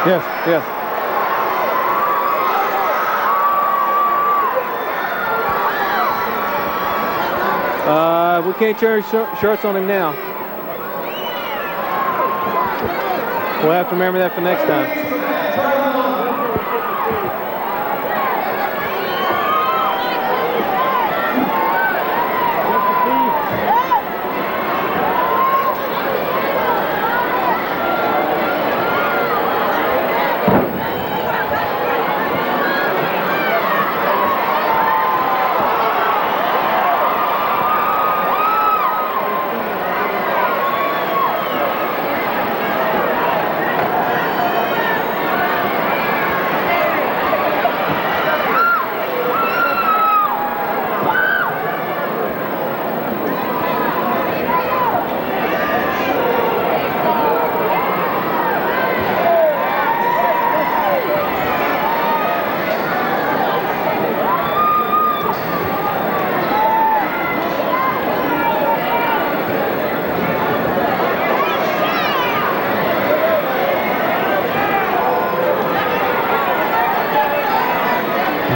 Yes, yes. We can't change shirts on him now. We'll have to remember that for next time.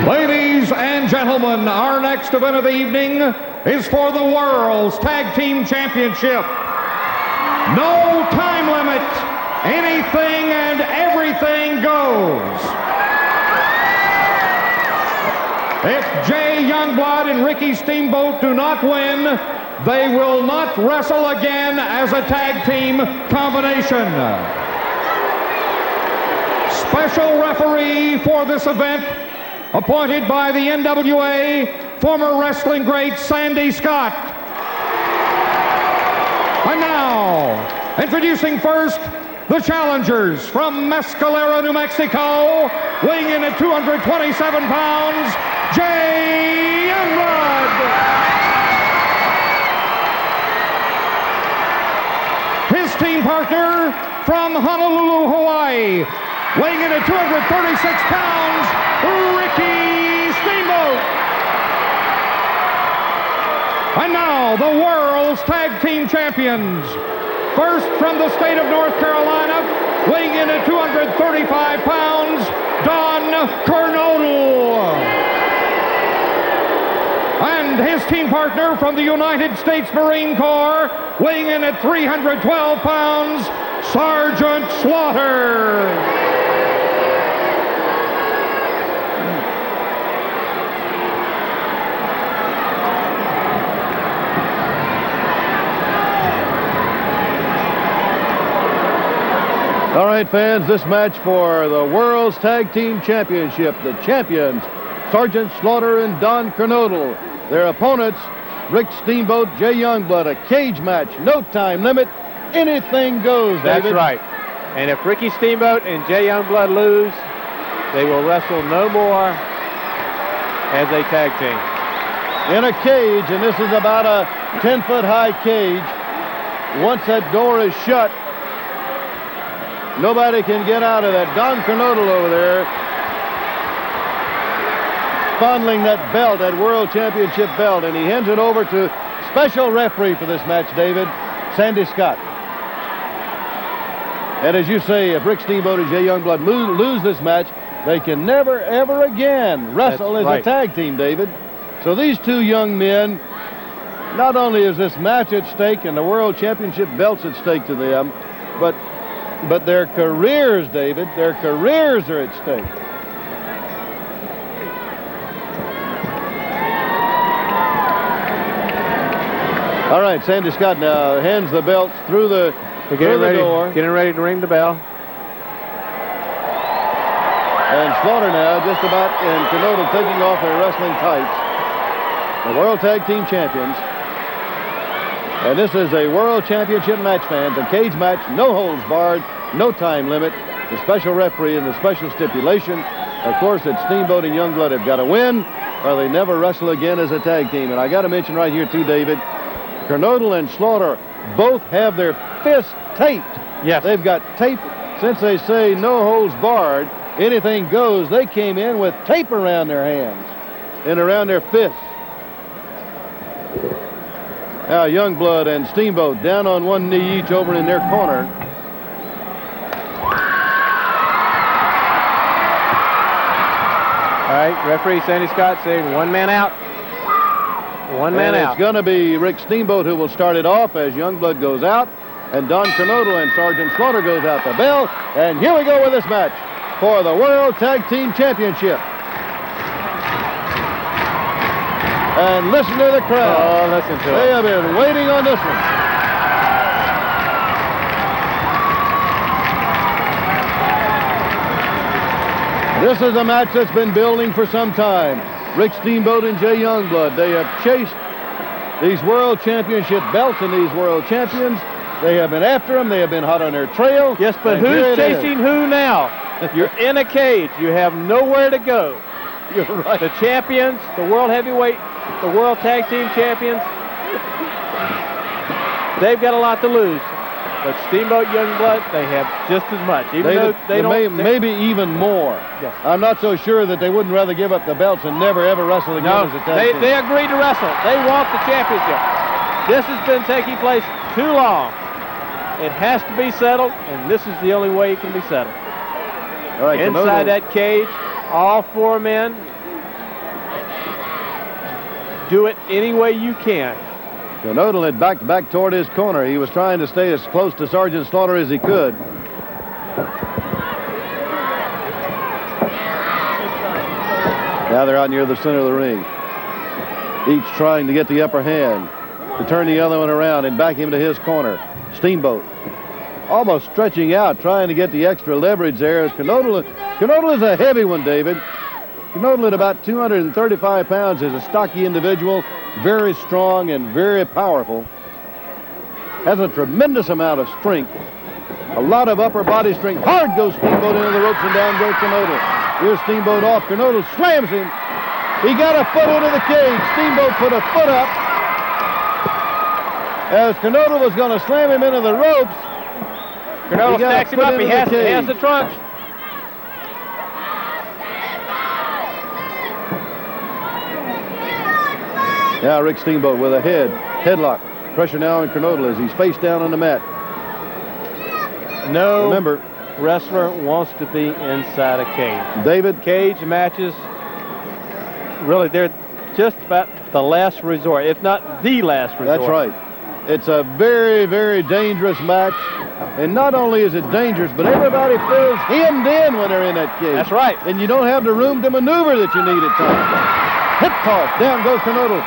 Ladies and gentlemen, our next event of the evening is for the World's Tag Team Championship. No time limit. Anything and everything goes. If Jay Youngblood and Ricky Steamboat do not win, they will not wrestle again as a tag team combination. Special referee for this event, appointed by the NWA, former wrestling great Sandy Scott. And now, introducing first, the challengers from Mescalero, New Mexico, weighing in at 227 pounds, Jay Youngblood. His team partner from Honolulu, Hawaii, weighing in at 236 pounds, Ricky Steamboat. And now, the world's tag team champions. First, from the state of North Carolina, weighing in at 235 pounds, Don Kernodle. And his team partner from the United States Marine Corps, weighing in at 312 pounds, Sergeant Slaughter. All right, fans, this match for the World's Tag Team Championship. The champions, Sergeant Slaughter and Don Kernodle. Their opponents, Rick Steamboat, Jay Youngblood. A cage match, no time limit. Anything goes, David. That's right. And if Ricky Steamboat and Jay Youngblood lose, they will wrestle no more as a tag team. In a cage, and this is about a 10-foot high cage. Once that door is shut, nobody can get out of that. Don Kernodle over there fondling that belt, that World Championship belt, and he hands it over to special referee for this match, David, Sandy Scott. And as you say, if Rick Steamboat and Jay Youngblood lose this match, they can never, ever again wrestle as a tag team, David. So these two young men, not only is this match at stake and the World Championship belts at stake to them, but their careers, David, their careers are at stake. All right, Sandy Scott now hands the belts through the door. Getting ready to ring the bell. And Slaughter now just about in Kernodle taking off their wrestling tights. The World Tag Team Champions. And this is a World Championship match, fans. A cage match, no holds barred, no time limit. The special referee and the special stipulation, of course, that Steamboat and Youngblood have got to win or they never wrestle again as a tag team. And I got to mention right here, too, David, Kernodle and Slaughter both have their fists taped. Yes. They've got tape. Since they say no holds barred, anything goes, they came in with tape around their hands and around their fists. Now Youngblood and Steamboat down on one knee each over in their corner. Referee Sandy Scott saying 1 man out. 1 man out. It's going to be Rick Steamboat who will start it off as Youngblood goes out, and Don Kernodle and Sergeant Slaughter goes out the bell. And here we go with this match for the World Tag Team Championship. And listen to the crowd. Oh, listen to it. They have been waiting on this one. This is a match that's been building for some time. Rick Steamboat and Jay Youngblood. They have chased these World Championship belts and these World Champions. They have been after them. They have been hot on their trail. Yes, but who's chasing who now? You're in a cage. You have nowhere to go. You're right. The champions, the World Heavyweight, the World Tag Team Champions, they've got a lot to lose. But Steamboat, Youngblood, they have just as much. Even though they don't, maybe even more. Yes. I'm not so sure that they wouldn't rather give up the belts and never ever wrestle again as a tag team. They agreed to wrestle. They want the championship. This has been taking place too long. It has to be settled, and this is the only way it can be settled. All right, inside that cage, all 4 men, do it any way you can. Kernodle had backed back toward his corner. He was trying to stay as close to Sergeant Slaughter as he could. Now they're out near the center of the ring. Each trying to get the upper hand, to turn the other one around and back him to his corner. Steamboat almost stretching out, trying to get the extra leverage there as Kernodle is a heavy one, David. Kernodle at about 235 pounds is a stocky individual, very strong and very powerful. Has a tremendous amount of strength, a lot of upper body strength. Hard goes Steamboat into the ropes and down goes Kernodle. Here's Steamboat off. Kernodle slams him. He got a foot into the cage. Steamboat put a foot up as Kernodle was going to slam him into the ropes. Kernodle stacks him up. He has the trunks. Now Rick Steamboat with a headlock. Pressure now on Kernodle as he's face down on the mat. No Remember, wrestler wants to be inside a cage. David, cage matches, really, they're just about the last resort, if not the last resort. That's right. It's a very, very dangerous match. And not only is it dangerous, but everybody feels hemmed in when they're in that cage. That's right. And you don't have the room to maneuver that you need at times. Hip toss. Down goes Kernodle.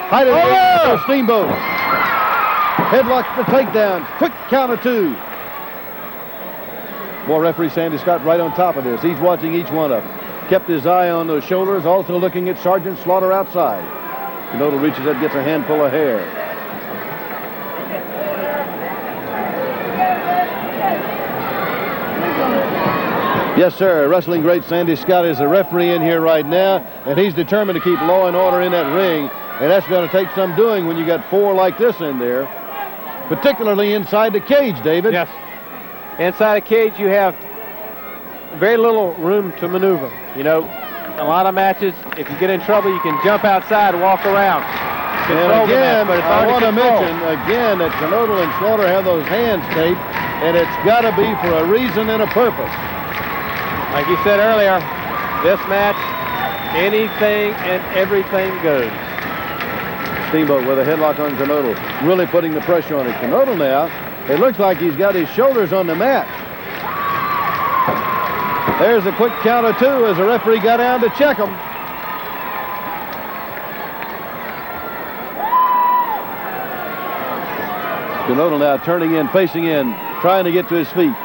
Height of Steamboat. Headlock the takedown. Quick count of 2. Boy, referee Sandy Scott right on top of this. He's watching each one of them. Kept his eye on those shoulders, also looking at Sergeant Slaughter outside. Kernodle reaches up, gets a handful of hair. Yes, sir. Wrestling great Sandy Scott is the referee in here right now, and he's determined to keep law and order in that ring, and that's going to take some doing when you got 4 like this in there, particularly inside the cage, David. Yes. Inside a cage, you have very little room to maneuver. You know, a lot of matches, if you get in trouble, you can jump outside and walk around. And again, I want to mention again that Kernodle and Slaughter have those hands taped, and it's got to be for a reason and a purpose. Like you said earlier, this match, anything and everything goes. Steamboat with a headlock on Kernodle, really putting the pressure on it. Kernodle now, it looks like he's got his shoulders on the mat. There's a quick count of 2 as the referee got down to check him. Kernodle now turning in, facing in, trying to get to his feet.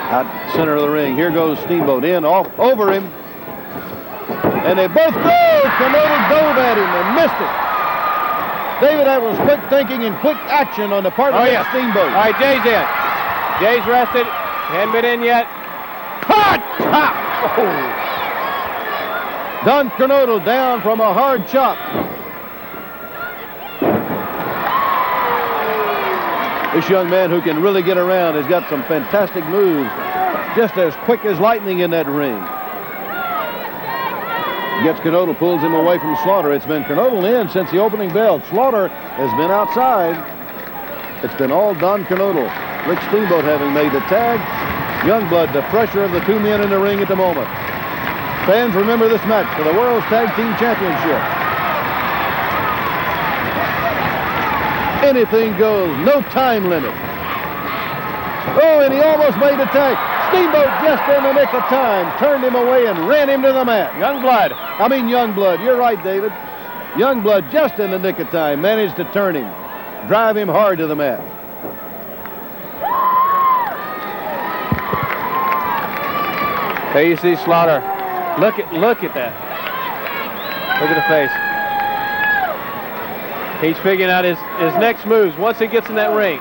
Out center of the ring. Here goes Steamboat in, off, over him. And they both go. Kernodle dove at him and missed it. David, that was quick thinking and quick action on the part of Steamboat. All right, Jay's in. Jay's rested. Hadn't been in yet. Hot chop. Oh. Don Kernodle down from a hard chop. This young man who can really get around has got some fantastic moves, just as quick as lightning in that ring. Gets Kernodle, pulls him away from Slaughter. It's been Kernodle in since the opening bell. Slaughter has been outside. It's been all Don Kernodle. Rick Steamboat having made the tag. Youngblood, the pressure of the 2 men in the ring at the moment. Fans, remember this match for the World's Tag Team Championship. Anything goes, no time limit. Oh, and he almost made the tag. Steamboat just in the nick of time, turned him away and ran him to the mat. Youngblood. You're right, David. Youngblood just in the nick of time managed to turn him, drive him hard to the mat. There you see Slaughter. Look at that. Look at the face. He's figuring out his next moves once he gets in that ring.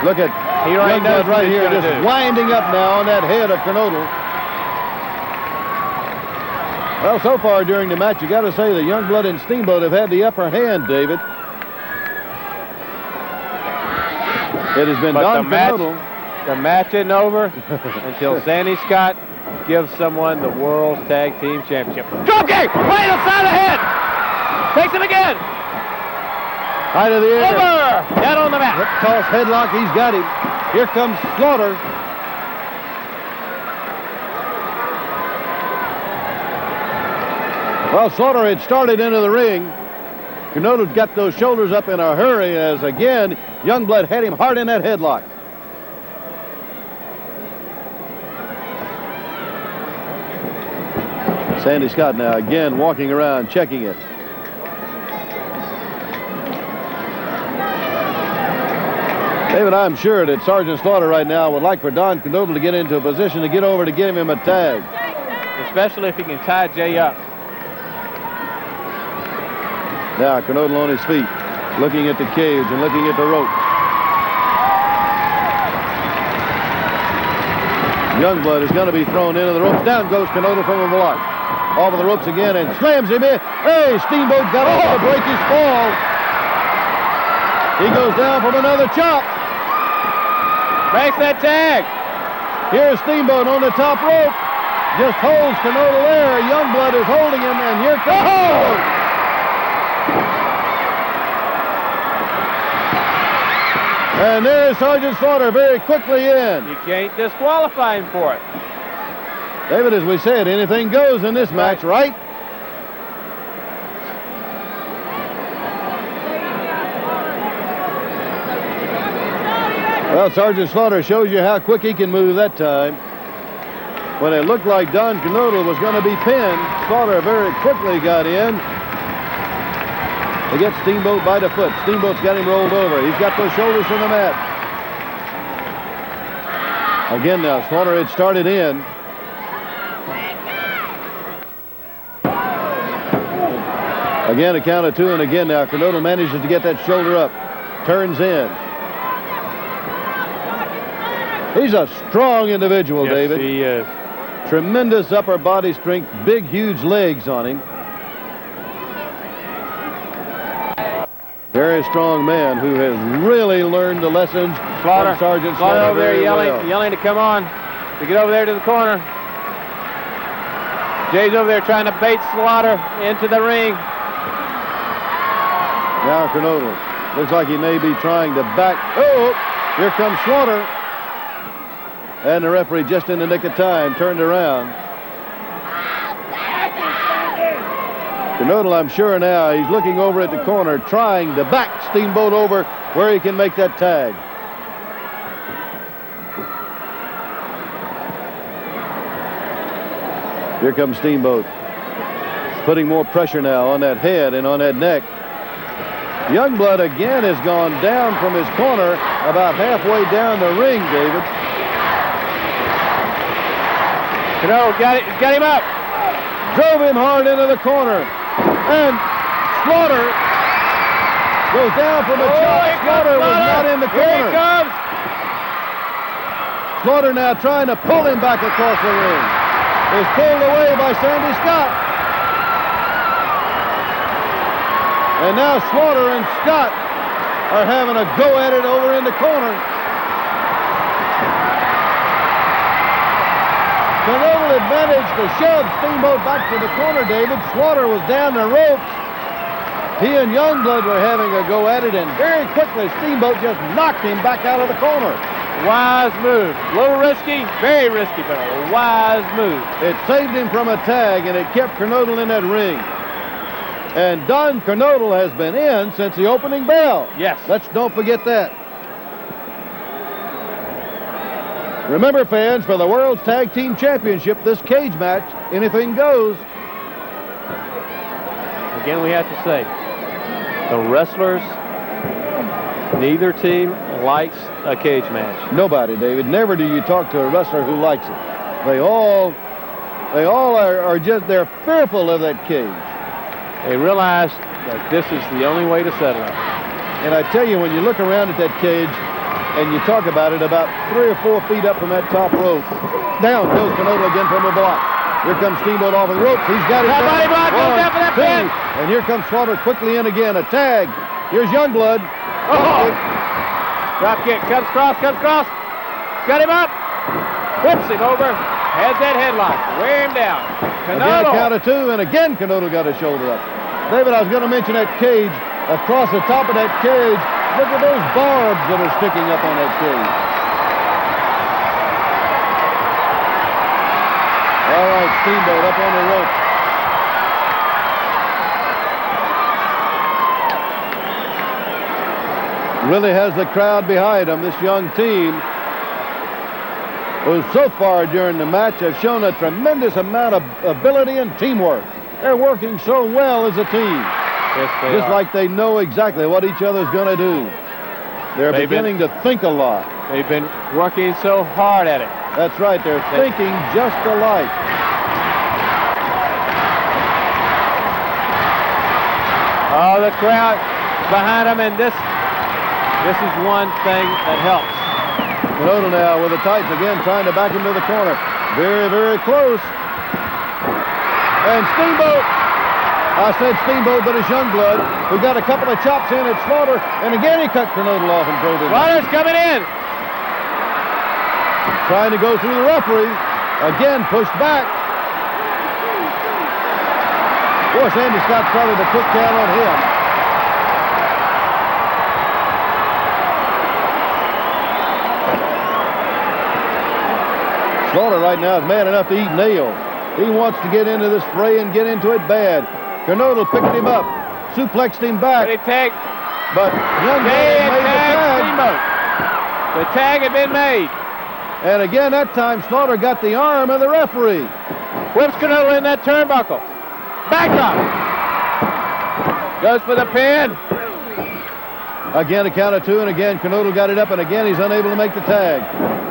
Look at Youngblood right here, just winding up now on that head of Kernodle. Well, so far during the match, you got to say that Youngblood and Steamboat have had the upper hand, David. It has been Don Kernodle. The match isn't over until Sandy Scott gives someone the World's Tag Team Championship. Drop kick! Right outside the head! Takes him again! High to the air. Over! Down on the mat. Hip toss headlock, he's got him. Here comes Slaughter. Well, Slaughter had started into the ring. Kernodle got those shoulders up in a hurry as, again, Youngblood had him hard in that headlock. Sandy Scott now again walking around, checking it. David, I'm sure that Sergeant Slaughter right now would like for Don Kernodle to get into a position to get over to give him a tag. Especially if he can tie Jay up. Now Kernodle on his feet, looking at the cage and looking at the rope. Youngblood is going to be thrown into the ropes. Down goes Kernodle from a block. Off of the ropes again and slams him in. Hey, Steamboat got off to break his fall. He goes down from another chop. Makes that tag. Here's Steamboat on the top rope. Just holds Kernodle there. Youngblood is holding him, and here comes. And there's Sergeant Slaughter very quickly in. You can't disqualify him for it. David, as we said, anything goes in this match, right? Well, Sergeant Slaughter shows you how quick he can move that time. When it looked like Don Kernodle was going to be pinned, Slaughter very quickly got in. They get Steamboat by the foot. Steamboat's got him rolled over. He's got those shoulders from the mat. Again now, Slaughter had started in. Again, a count of two, and again now, Kernodle manages to get that shoulder up. Turns in. He's a strong individual, yes, David. He is. Tremendous upper body strength, big, huge legs on him. Very strong man who has really learned the lessons from Sergeant Slaughter over there yelling, yelling to come on, to get over there to the corner. Jay's over there trying to bait Slaughter into the ring. Now Kernodle looks like he may be trying to back. Oh, here comes Slaughter. And the referee, just in the nick of time, turned around. Kernodle, I'm sure now, he's looking over at the corner, trying to back Steamboat over where he can make that tag. Here comes Steamboat, putting more pressure now on that head and on that neck. Youngblood again has gone down from his corner about halfway down the ring, David. Kernodle got him up. Drove him hard into the corner. And Slaughter goes down from a chop. Slaughter was not in the corner. Here he comes. Slaughter now trying to pull him back across the ring. Is pulled away by Sandy Scott. And now Slaughter and Scott are having a go at it over in the corner. Kernodle had managed to shove Steamboat back to the corner, David. Slaughter was down the ropes. He and Youngblood were having a go at it, and very quickly Steamboat just knocked him back out of the corner. Wise move. A little risky, very risky, but a wise move. It saved him from a tag, and it kept Kernodle in that ring. And Don Kernodle has been in since the opening bell. Yes. Don't forget that. Remember, fans, for the World's Tag Team Championship, this cage match, anything goes. Again, we have to say, the wrestlers, neither team likes a cage match. Nobody, David. Never do you talk to a wrestler who likes it. They all are just, they're fearful of that cage. They realize that this is the only way to settle it. And I tell you, when you look around at that cage and you talk about it, about 3 or 4 feet up from that top rope, down goes Kernodle again from the block. Here comes Steamboat off of the ropes. He's got it. Body block, goes down for that pin. And here comes Slaughter quickly in again. A tag. Here's Youngblood. Oh. Drop kick. Comes cross. Got him up. Whips him over. Has that headlock. Wear him down. Again, a count of 2, and again Kernodle got his shoulder up. David, I was going to mention that cage. Across the top of that cage, look at those barbs that are sticking up on that cage. All right, Steamboat up on the rope. Really has the crowd behind him. This young team, who so far during the match have shown a tremendous amount of ability and teamwork. They're working so well as a team. Yes, Just like they know exactly what each other's going to do. They're beginning to think a lot. They've been working so hard at it. That's right. They're thinking just alike. Oh, the crowd behind them, and this is one thing that helps. Kernodle now with the tights again, trying to back him to the corner. Very, very close. And Steamboat. I said Steamboat, but it's Youngblood, who got a couple of chops in at Slaughter, and again he cut Kernodle off and drove him. Slaughter's coming in. Trying to go through the referee. Again, pushed back. Of course, Andy Scott started to cook down on him. Slaughter right now is mad enough to eat nails. He wants to get into this fray and get into it bad. Kernodle picked him up, suplexed him back. But Youngblood made the tag. Steamboat. The tag had been made. And again, that time, Slaughter got the arm of the referee. Whips Kernodle in that turnbuckle. Backdrop. Goes for the pin. Again, a count of 2, and again, Kernodle got it up, and again, he's unable to make the tag.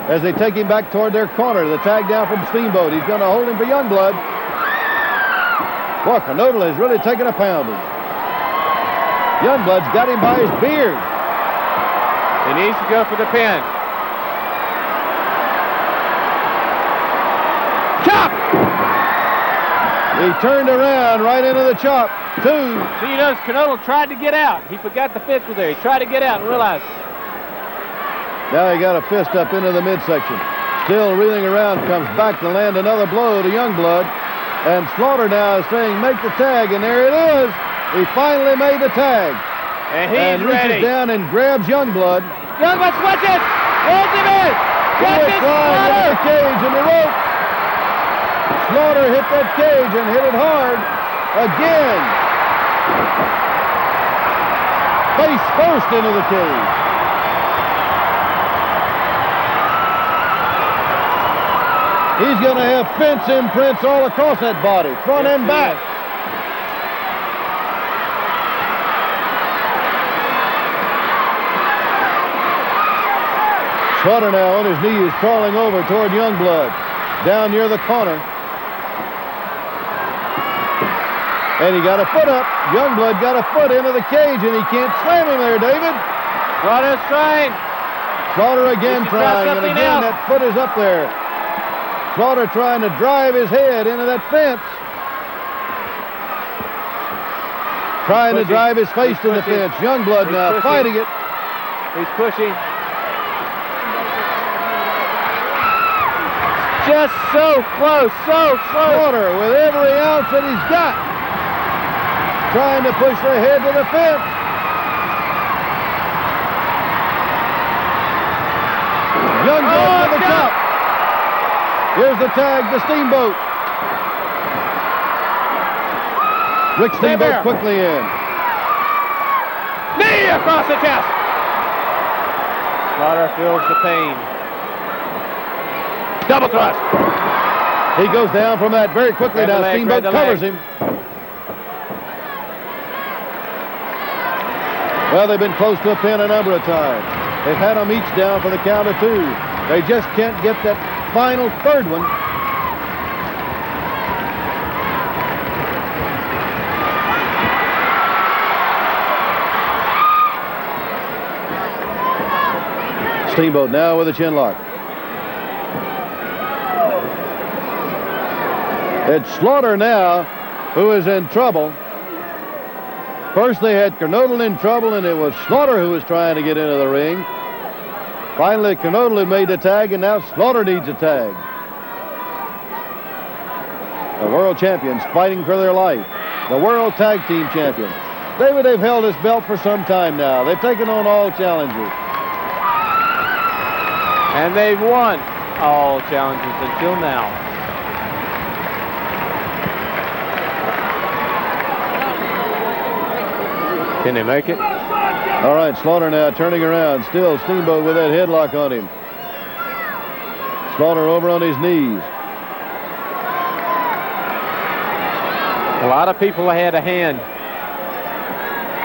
As they take him back toward their corner, the tag down from Steamboat. He's going to hold him for Youngblood. Boy, Kernodle has really taken a pounding. Youngblood's got him by his beard. He needs to go for the pin. Chop! He turned around right into the chop. 2. So you notice Kernodle tried to get out. He forgot the fist was there. He tried to get out and realized. Now he got a fist up into the midsection. Still reeling around, comes back to land another blow to Youngblood. And Slaughter now is saying, make the tag, and there it is. He finally made the tag. And he's ready. Reaches down and grabs Youngblood. Youngblood switches. Holds him in. Gets it, Slaughter. The cage and the ropes. Slaughter hit that cage and hit it hard again. Face first into the cage. He's going to have fence imprints all across that body, front and back. Slaughter now on his knees, crawling over toward Youngblood, down near the corner. And he got a foot up. Youngblood got a foot into the cage, and he can't slam him there, David. Slaughter's trying. Slaughter again trying, and again that foot is up there. Slaughter trying to drive his head into that fence. Trying to drive his face to the fence. Youngblood now fighting it. He's pushing. Just so close, so close. Slaughter with every ounce that he's got. Trying to push the head to the fence. Youngblood with the chop. Here's the tag to Steamboat. Rick Steamboat quickly in. Knee across the chest. Slaughter feels the pain. Double thrust. He goes down from that very quickly. Now Steamboat covers him. Well, they've been close to a pin a number of times. They've had them each down for the count of 2. They just can't get that final third one. Steamboat now with a chin lock. It's Slaughter now who is in trouble. First they had Kernodle in trouble, and it was Slaughter who was trying to get into the ring. Finally, Kernodle had made the tag, and now Slaughter needs a tag. The world champions fighting for their life. The world tag team champion. David, they've held this belt for some time now. They've taken on all challenges. And they've won all challenges until now. Can they make it? All right, Slaughter now turning around. Still Steamboat with that headlock on him. Slaughter over on his knees. A lot of people had a hand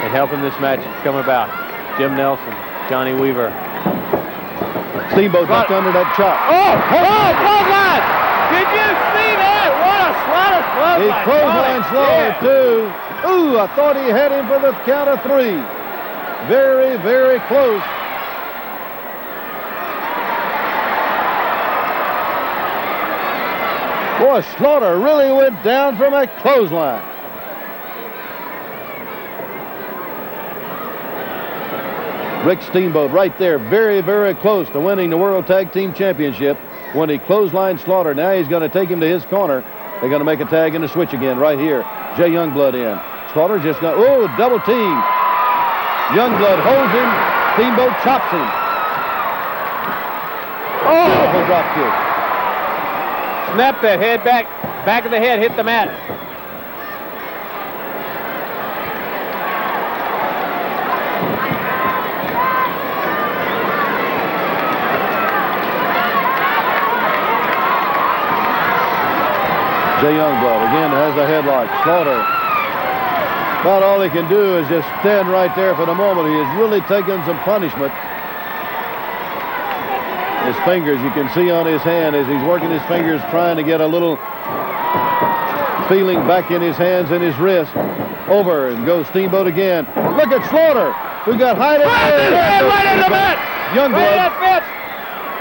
in helping this match come about. Jim Nelson, Johnny Weaver. Steamboat ducked under that chop. Clothesline! Did you see that? What a Slaughter clothesline. He clotheslined Slaughter, too. Ooh, I thought he had him for the count of 3. Very, very close. Boy, Slaughter really went down from that clothesline. Rick Steamboat right there, very, very close to winning the World Tag Team Championship when he clotheslined Slaughter. Now he's going to take him to his corner. They're going to make a tag in the switch again right here. Jay Youngblood in. Slaughter just got, double team. Youngblood holds him. Steamboat chops him. Beautiful drop kick. Snap that head back of the head, hit the mat. Jay Youngblood again has a headlock. Slaughter, about all he can do is just stand right there for the moment. He is really taking some punishment. His fingers, you can see on his hand as he's working his fingers, trying to get a little feeling back in his hands and his wrist. Over and goes Steamboat again. Look at Slaughter, who got high in the air. Right in the mat.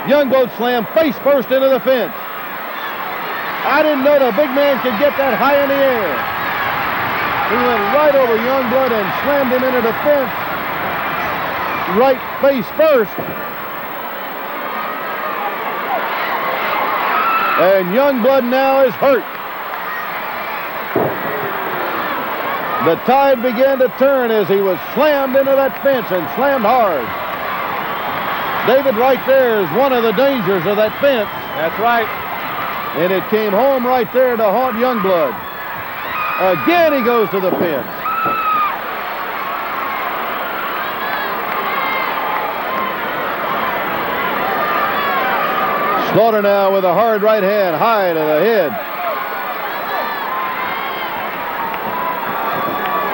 Youngblood slammed face first into the fence. I didn't know the big man could get that high in the air. He went right over Youngblood and slammed him into the fence. Right face first. And Youngblood now is hurt. The tide began to turn as he was slammed into that fence and slammed hard. David, right there is one of the dangers of that fence. That's right. And it came home right there to haunt Youngblood. Again, he goes to the fence. Slaughter now with a hard right hand high to the head.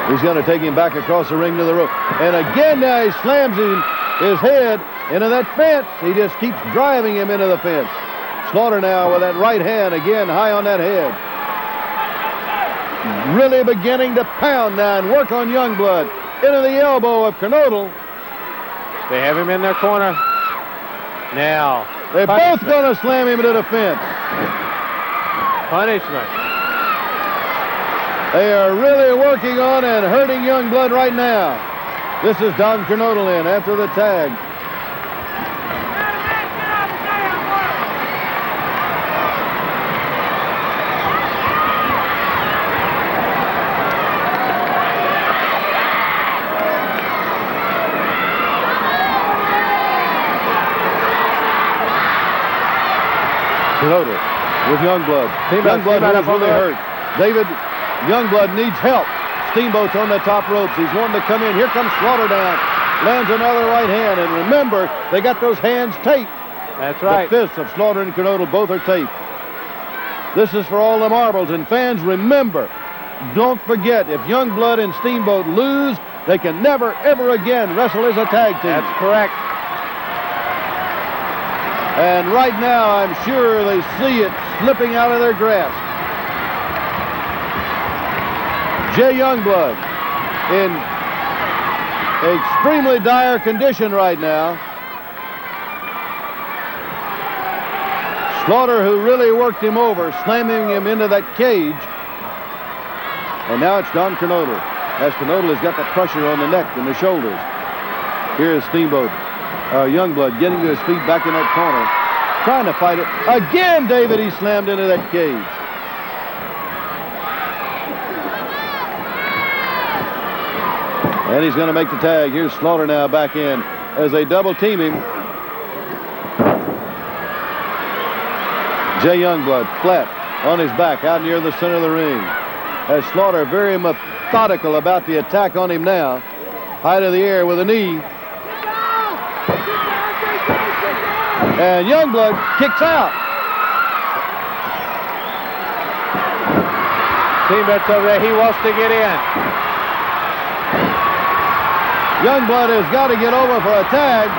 He's going to take him back across the ring to the rope. And again now he slams his head into that fence. He just keeps driving him into the fence. Slaughter now with that right hand again high on that head. Really beginning to pound now and work on Youngblood. Into the elbow of Kernodle. They have him in their corner. Now. They're both going to slam him into the fence. Punishment. They are really working on and hurting Youngblood right now. This is Don Kernodle in after the tag. with Youngblood. Youngblood is really hurt. David, Youngblood needs help. Steamboat's on the top ropes. He's wanting to come in. Here comes Slaughter down. Lands another right hand. And remember, they got those hands taped. That's right. The fists of Slaughter and Kernodle both are taped. This is for all the marbles. And fans, remember, don't forget, if Youngblood and Steamboat lose, they can never, ever again wrestle as a tag team. That's correct. And right now, I'm sure they see it slipping out of their grasp. Jay Youngblood in extremely dire condition right now. Slaughter, who really worked him over, slamming him into that cage. And now it's Don Kernodle, as Kernodle has got the pressure on the neck and the shoulders. Here is Steamboat. Youngblood getting to his feet back in that corner, trying to fight it. Again, David, he slammed into that cage. And he's going to make the tag. Here's Slaughter now back in as they double team him. Jay Youngblood flat on his back out near the center of the ring. As Slaughter very methodical about the attack on him now. High to the air with a knee. And Youngblood kicks out. Steamboat's over there. He wants to get in. Youngblood has got to get over for a tag.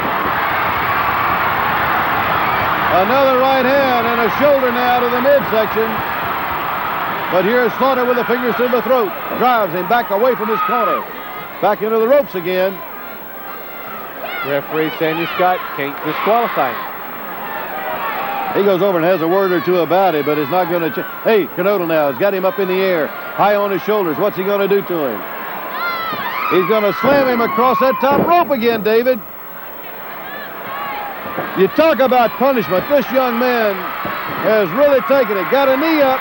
Another right hand and a shoulder now to the midsection. But here's Slaughter with the fingers to the throat. Drives him back away from his corner. Back into the ropes again. Referee Sandy Scott can't disqualify him. He goes over and has a word or two about it, but it's not going to change. Hey, Kernodle now has got him up in the air, high on his shoulders. What's he going to do to him? He's going to slam him across that top rope again, David. You talk about punishment. This young man has really taken it. Got a knee up.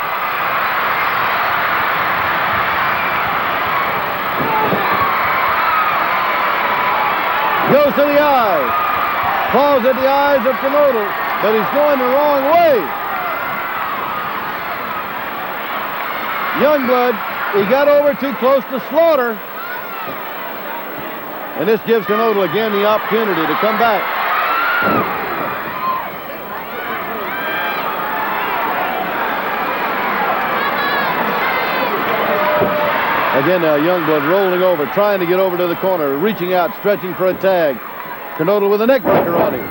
Goes to the eyes. Claws at the eyes of Kernodle, but he's going the wrong way. Youngblood, he got over too close to Slaughter. And this gives Kernodle again the opportunity to come back. Again now, Youngblood rolling over, trying to get over to the corner, reaching out, stretching for a tag. Kernodle with a neck breaker on him.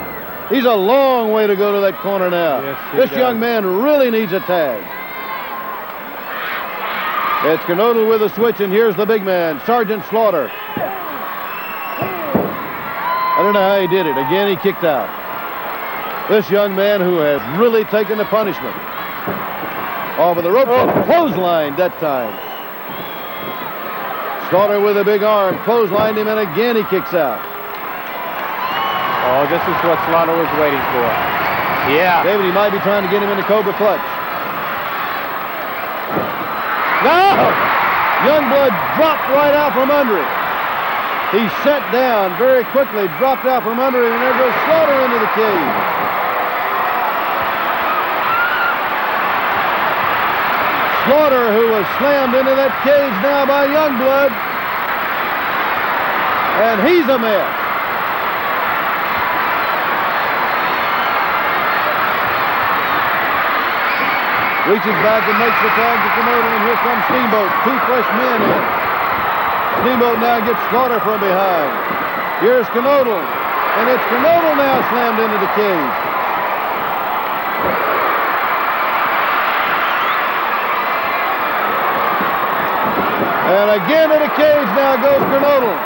He's a long way to go to that corner now. Yes, this young man really needs a tag. It's Kernodle with a switch, and here's the big man, Sergeant Slaughter. I don't know how he did it. Again, he kicked out. This young man who has really taken the punishment. Over the rope, clotheslined that time. Slaughter with a big arm, clotheslined him, and again he kicks out. Oh, this is what Slaughter was waiting for. Yeah. David, he might be trying to get him in the Cobra clutch. No! Youngblood dropped right out from under it. He sat down very quickly, dropped out from under him, and there goes Slaughter into the cage. Slaughter, who was slammed into that cage now by Youngblood. And he's a mess. Reaches back and makes the tag to Kernodle, and here comes Steamboat. Two fresh men in. Steamboat now gets Slaughter from behind. Here's Kernodle, and it's Kernodle now slammed into the cage. And again in the cage now goes Kernodle.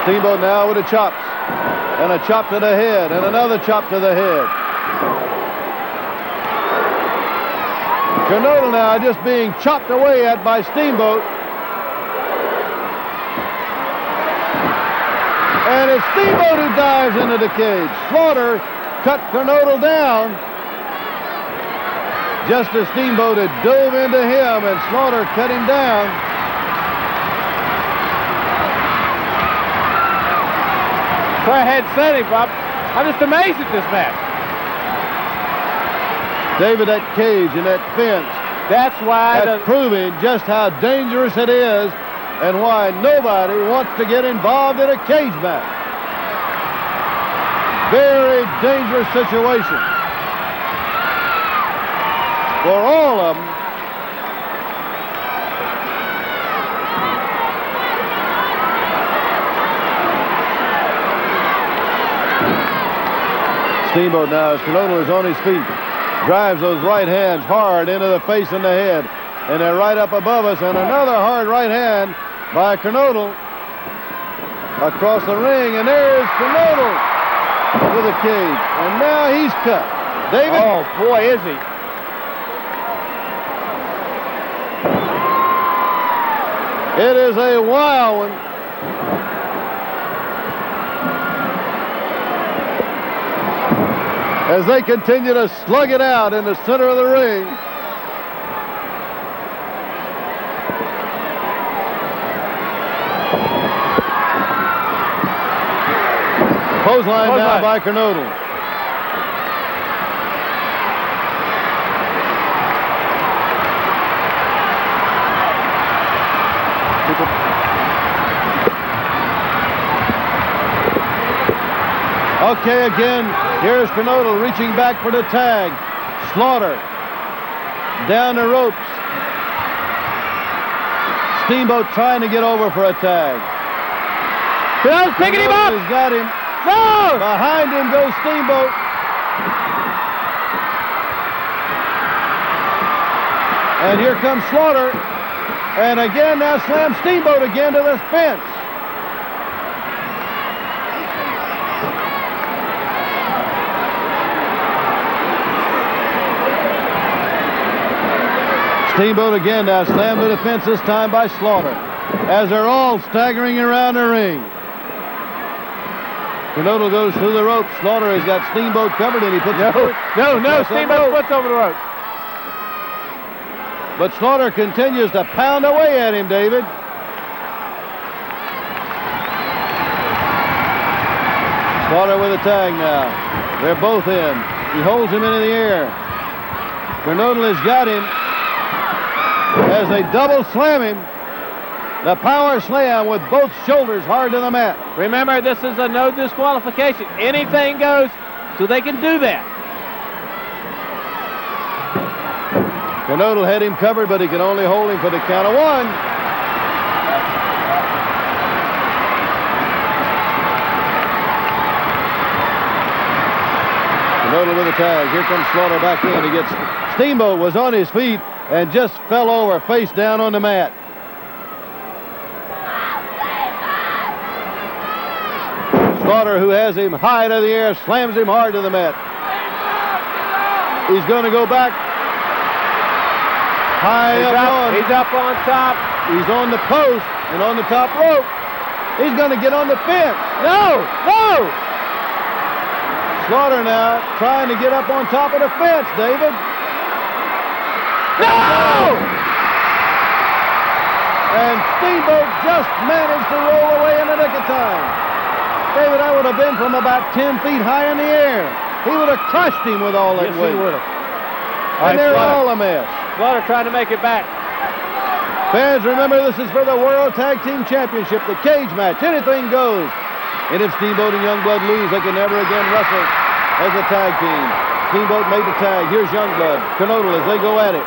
Steamboat now with the chops. And a chop to the head, and another chop to the head. Kernodle now just being chopped away at by Steamboat. And it's Steamboat who dives into the cage. Slaughter cut Kernodle down just as Steamboat had dove into him, and Slaughter cut him down. So I had said it, Bob. I'm just amazed at this match. David, that cage and that fence, that's why that's proving just how dangerous it is and why nobody wants to get involved in a cage match. Very dangerous situation for all of them. Steamboat now, as Kernodle is on his feet, drives those right hands hard into the face and the head. And they're right up above us, and another hard right hand by Kernodle across the ring, and there's Kernodle with a cage. And now he's cut. David? Oh, boy, is he. It is a wild one. As they continue to slug it out in the center of the ring. Clothesline now by Kernodle. Okay, again, here's Kernodle reaching back for the tag. Slaughter down the ropes. Steamboat trying to get over for a tag. Kernodle's picking him up. He's got him. No! Behind him goes Steamboat. And here comes Slaughter. And again, now slams Steamboat again to the fence. Steamboat again now slammed to the fence, this time by Slaughter, as they're all staggering around the ring. Kernodle goes through the ropes. Slaughter has got Steamboat covered, and he puts No, Steamboat puts over the ropes. But Slaughter continues to pound away at him, David. Slaughter with a tag now. They're both in. He holds him into the air. Kernodle has got him as they double slam him. The power slam with both shoulders hard to the mat. Remember, this is a no disqualification. Anything goes, so they can do that. Kernodle had him covered, but he can only hold him for the count of one. Kernodle with a tag. Here comes Slaughter back in. He gets Steamboat was on his feet and just fell over face down on the mat. Slaughter, who has him high to the air, slams him hard to the mat. He's going to go back. He's up on top. He's on the post and on the top rope. He's going to get on the fence. No! Slaughter now trying to get up on top of the fence, David. No! And Steamboat just managed to roll away in the nick of time. David, I would have been from about 10 feet high in the air. He would have crushed him with all that weight. Yes, he would have. And they're all a mess. Slaughter trying to make it back. Fans, remember, this is for the World Tag Team Championship, the cage match. Anything goes. And if Steamboat and Youngblood lose, they can never again wrestle as a tag team. Steamboat made the tag. Here's Youngblood. Kernodle as they go at it.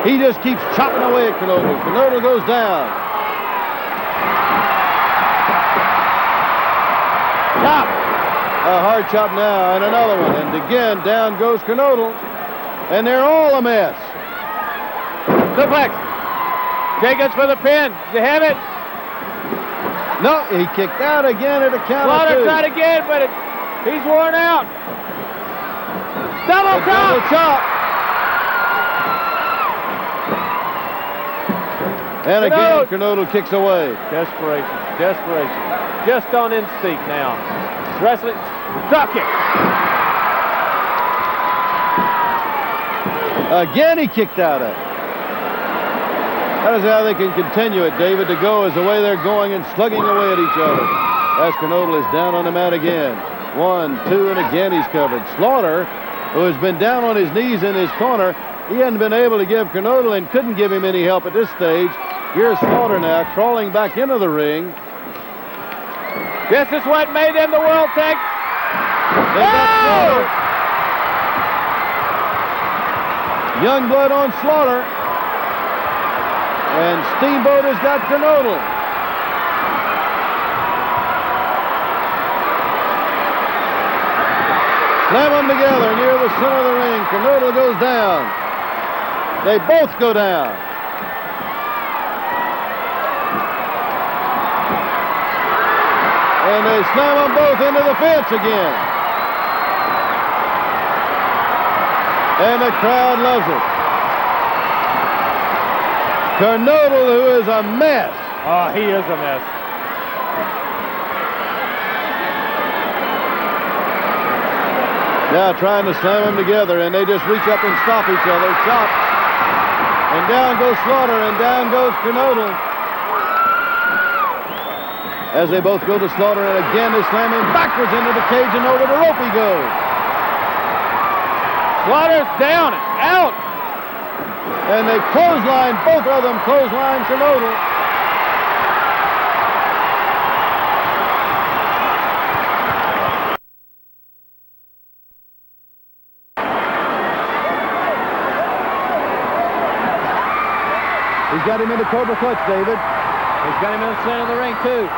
He just keeps chopping away at Kernodle. Kernodle goes down. Chop! A hard chop now, and another one. And again, down goes Kernodle. And they're all a mess. Suplex. Jacobs for the pin. Does he have it? No, he kicked out again at a count of Slaughter two. tried again, but he's worn out. Double chop! Double chop. And again, Kernodle kicks away. Desperation. Just on instinct now. Wrestling. Drop kick. Again, he kicked out of it. That is how they can continue it, David, to go as the way they're going and slugging away at each other. As Kernodle is down on the mat again. 1, 2, and again he's covered. Slaughter, who has been down on his knees in his corner, he hadn't been able to give Kernodle and couldn't give him any help at this stage. Here's Slaughter now crawling back into the ring. This is what made them the World Tag. They got Slaughter. Youngblood on Slaughter. And Steamboat has got Kernodle. Slam them together near the center of the ring. Kernodle goes down. They both go down. And they slam them both into the fence again. And the crowd loves it. Kernodle, who is a mess. Oh, he is a mess. Now trying to slam them together, and they just reach up and stop each other. Chop. And down goes Slaughter, and down goes Kernodle. As they both go to Slaughter, and again they slam him backwards into the cage, and over the rope he goes. Slaughter's down and out. And they clothesline, both of them clothesline Kernodle. He's got him in the Cobra Clutch, David. He's got him in the center of the ring, too.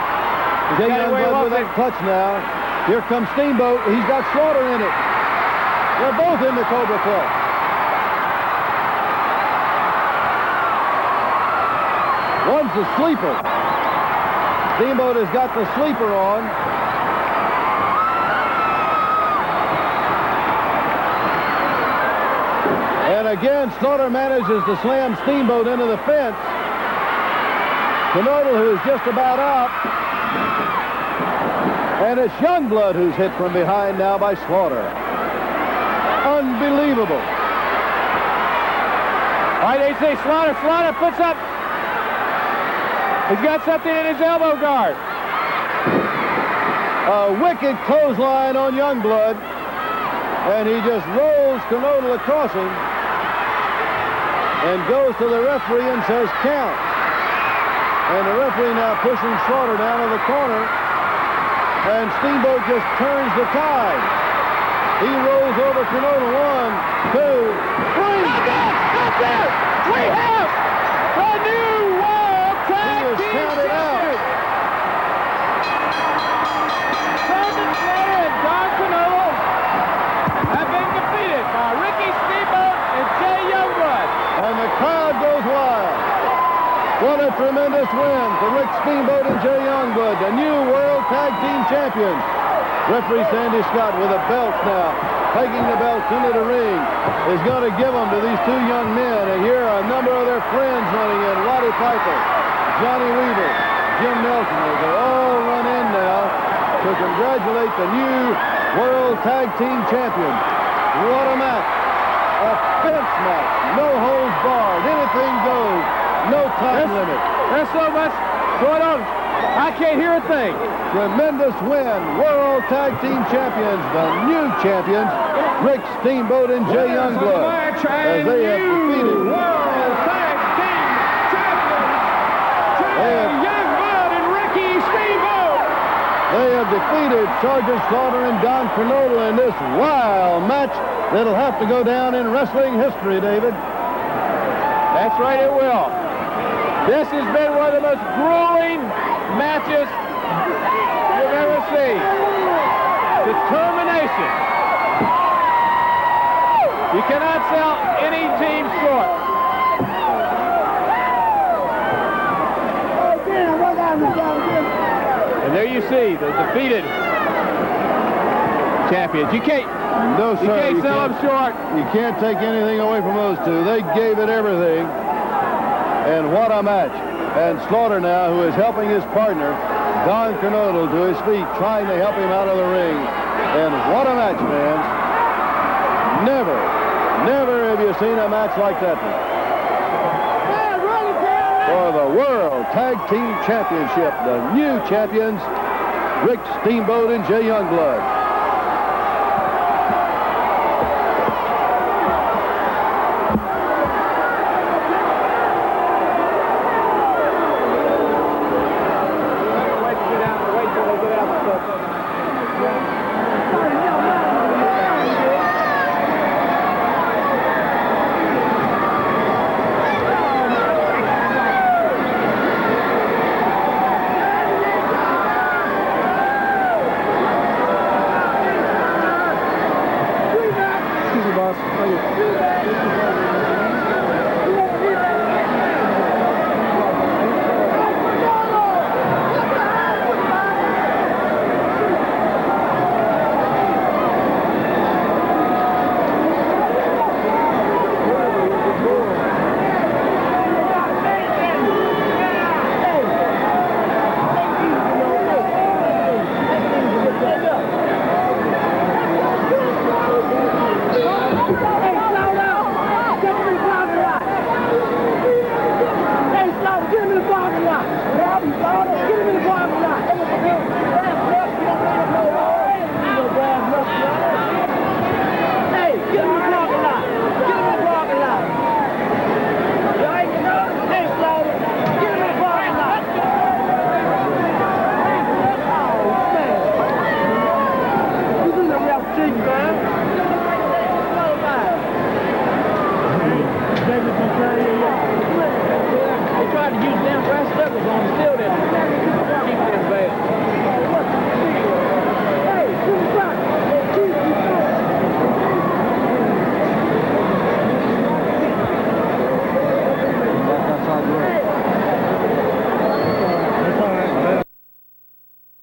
He's got Youngblood with that clutch now. Here comes Steamboat. He's got Slaughter in it. They're both in the Cobra Clutch. One's the sleeper. Steamboat has got the sleeper on. And again, Slaughter manages to slam Steamboat into the fence. Kernodle, who is just about out. And it's Youngblood who's hit from behind now by Slaughter. Unbelievable. All right, they say Slaughter puts up. He's got something in his elbow guard. A wicked clothesline on Youngblood. And he just rolls Kernodle across him. And goes to the referee and says, count. And the referee now pushing Slaughter down in the corner. And Steamboat just turns the tide. He rolls over Kernodle. 1, 2, 3. Stop there! We have the new World Tag Team Champions! Sergeant Slaughter and Don Kernodle have been defeated by Ricky Steamboat and Jay Youngblood. And the crowd goes wild. What a tremendous win for Rick Steamboat and Jay Youngblood, the new World Tag Team Champions. Referee Sandy Scott with a belt now, taking the belts into the ring, is going to give them to these two young men. And here are a number of their friends running in. Roddy Piper, Johnny Weaver, Jim Nelson, as they all run in now to congratulate the new World Tag Team Champions. What a match. A fence match. No holds barred. Anything goes. No time limit. There's so much going on. I can't hear a thing. Tremendous win. World Tag Team Champions, the new champions, Rick Steamboat and Jay Youngblood, as they have defeated World Tag Team Champions, Jay Youngblood and Ricky Steamboat. They have defeated Sergeant Slaughter and Don Kernodle in this wild match that'll have to go down in wrestling history, David. That's right, it will. This has been one of the most grueling matches you've ever seen. Determination. You cannot sell any team short. And there you see the defeated champions. You can't sell them short. You can't take anything away from those two. They gave it everything. And what a match. And Slaughter now, who is helping his partner, Don Kernodle, to his feet, trying to help him out of the ring. And what a match, man. Never have you seen a match like that one. for the World Tag Team Championship. The new champions, Rick Steamboat and Jay Youngblood. Man.